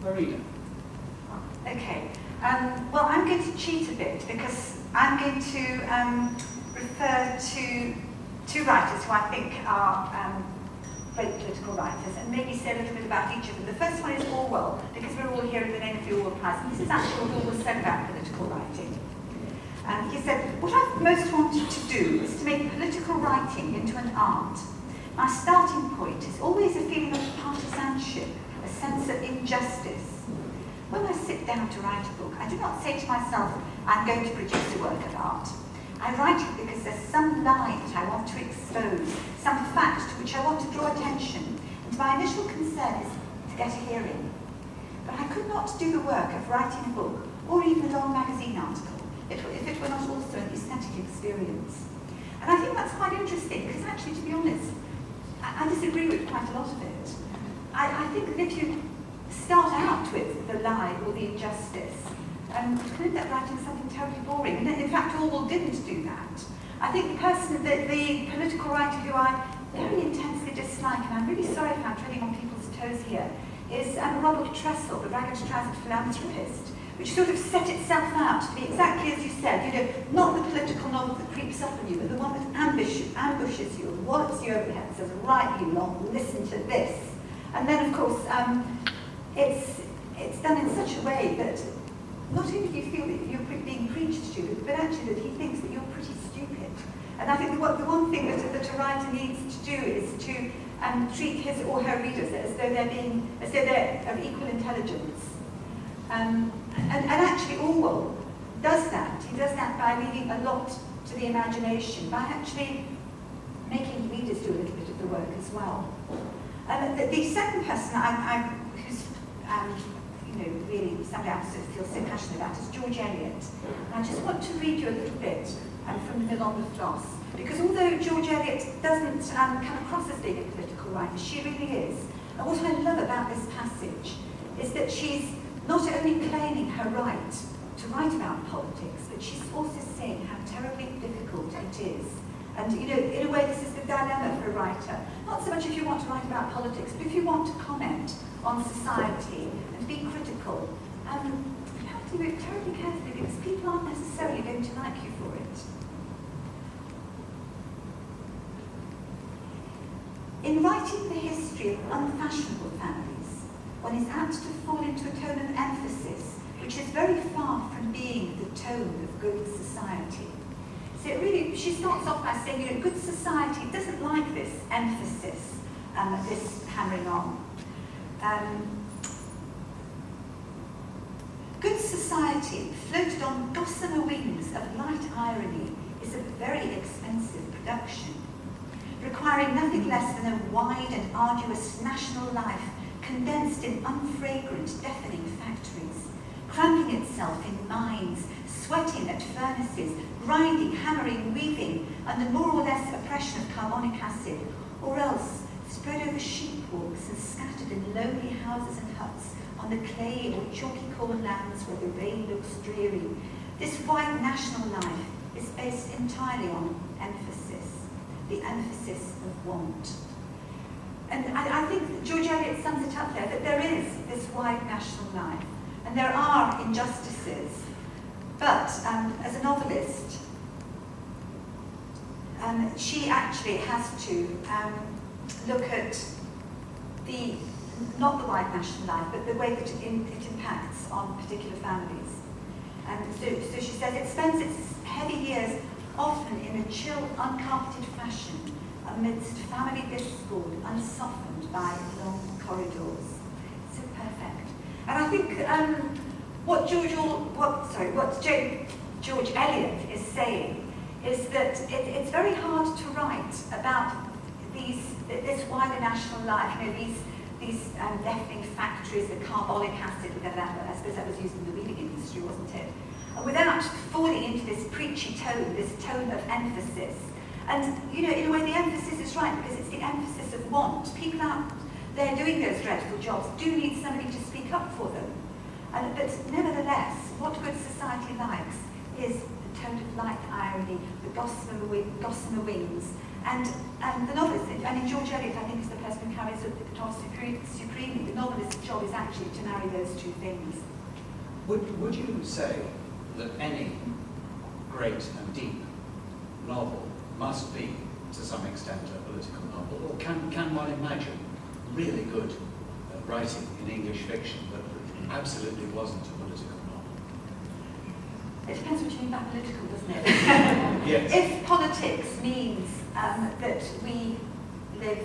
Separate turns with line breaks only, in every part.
Marina.
Okay. Well, I'm going to cheat a bit because I'm going to refer to two writers who I think are great political writers, and maybe say a little bit about each of them. The first one is Orwell, because we're all here in the name of the Orwell Prize, and this is actually what Orwell said about political writing. He said, "What I've most wanted to do is to make political writing into an art. My starting point is always a feeling of partisanship, a sense of injustice. When I sit down to write a book, I do not say to myself, I'm going to produce a work of art. I write it because there's some lie that I want to expose, some fact to which I want to draw attention, and my initial concern is to get a hearing. But I could not do the work of writing a book, or even a long magazine article, if it were not also an aesthetic experience." And I think that's quite interesting, because actually, to be honest, I disagree with quite a lot of it. I think that if you start out with the lie or the injustice, you can end up writing something terribly boring. And in fact, Orwell didn't do that. I think the political writer who I very intensely dislike, and I'm really sorry if I'm treading on people's toes here, is Robert McCrum, the ragged-trousered philanthropist, which sort of set itself out to be exactly as you said, not the political novel that creeps up on you, but the one that ambushes you, and wallops you over the head and says, right, you lot, listen to this. And then, of course, it's done in such a way that not only do you feel that you're being preached to, but actually that he thinks that you're pretty stupid. And I think the one thing that a writer needs to do is to treat his or her readers as though they're of equal intelligence. And actually Orwell does that. He does that by leaving a lot to the imagination, by actually making readers do a little bit of the work as well. The second person who's really somebody I feel so passionate about is George Eliot. And I just want to read you a little bit from the Mill on the Floss, because although George Eliot doesn't come across as being a political writer, she really is. And what I love about this passage is that she's not only claiming her right to write about politics, but she's also saying how terribly difficult it is. And in a way, this is the dilemma for a writer. Not so much if you want to write about politics, but if you want to comment on society and be critical, you have to do it terribly carefully, because people aren't necessarily going to like you for it. In writing the history of unfashionable families, one is apt to fall into a tone of emphasis, which is very far from being the tone of good society. So she starts off by saying, good society doesn't like this emphasis, this hammering on. Good society, floated on gossamer wings of light irony, is a very expensive production, requiring nothing less than a wide and arduous national life condensed in unfragrant, deafening factories, cramping itself in mines, sweating at furnaces, grinding, hammering, weaving, under more or less oppression of carbonic acid, or else spread over sheep walks and scattered in lonely houses and huts on the clay or chalky corn lands where the rain looks dreary. This white national life is based entirely on emphasis, the emphasis of want. And I think George Eliot sums it up there, that there is this wide national life, and there are injustices. But as a novelist, she actually has to look at not the wide national life, but the way that it impacts on particular families. So she says it spends its heavy years often in a chill, uncarpeted fashion, amidst family discord, unsoftened by long corridors. So perfect. And I think what George Eliot is saying is that it's very hard to write about this wider national life. These deafening factories, the carbonic acid, whatever that was. I suppose that was used in the reading industry, wasn't it? Without falling into this preachy tone, this tone of emphasis. And, in a way, the emphasis is right, because it's the emphasis of want. People out there doing those dreadful jobs do need somebody to speak up for them. But nevertheless, what good society likes is the tone of light irony, the gossamer wings, And the novelist, and in George Eliot, I think is the person who carries the torch supremely. The novelist's job is actually to marry those two things.
Would you say that any great and deep novel must be, to some extent, a political novel, or can one imagine really good writing in English fiction that absolutely wasn't a political novel?
It depends what you mean by political, doesn't it?
Yes.
If politics means that we live,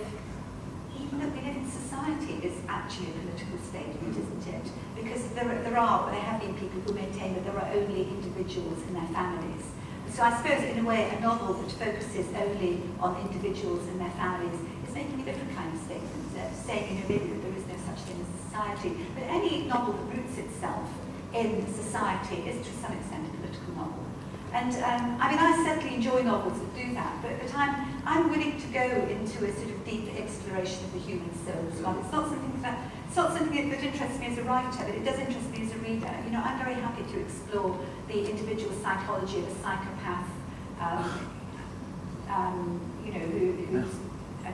even that we live in society, is actually a political statement, isn't it? Because there have been people who maintain that there are only individuals in their families. So I suppose, in a way, a novel that focuses only on individuals and their families is making a different kind of statement, saying, maybe that there is no such thing as society. But any novel that roots itself in society is, to some extent, a political novel. And I mean, I certainly enjoy novels that do that, but I'm willing to go into a sort of deep exploration of the human soul as well. It's not something that interests me as a writer, but it does interest me as a reader. You know, I'm very happy to explore the individual psychology of a psychopath, you know, who's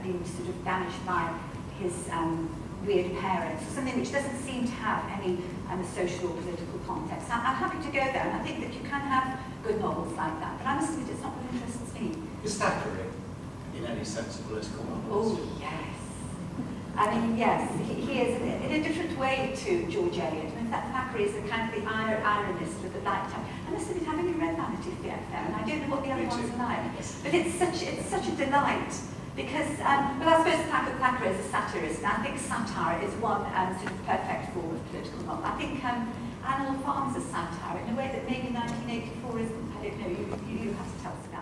been sort of damaged by his weird parents, or something which doesn't seem to have any social or political context. I'm happy to go there, and I think that you can have good novels like that, but I must admit it's not what interests me.
Is Thackeray, in any sense, a political novelist?
Oh, yes. I mean, yes, he is in a different way to George Eliot. I mean, Thackeray is a kind of the ironist with the light touch. I must admit, I've only read Vanity Fair, and I don't know what the other ones are like. But it's such a delight, because, well, I suppose Thackeray is a satirist, and I think satire is one sort of perfect form of political novel. I think Animal Farm is a satire in a way that maybe 1984 isn't. I don't know, you have to tell us about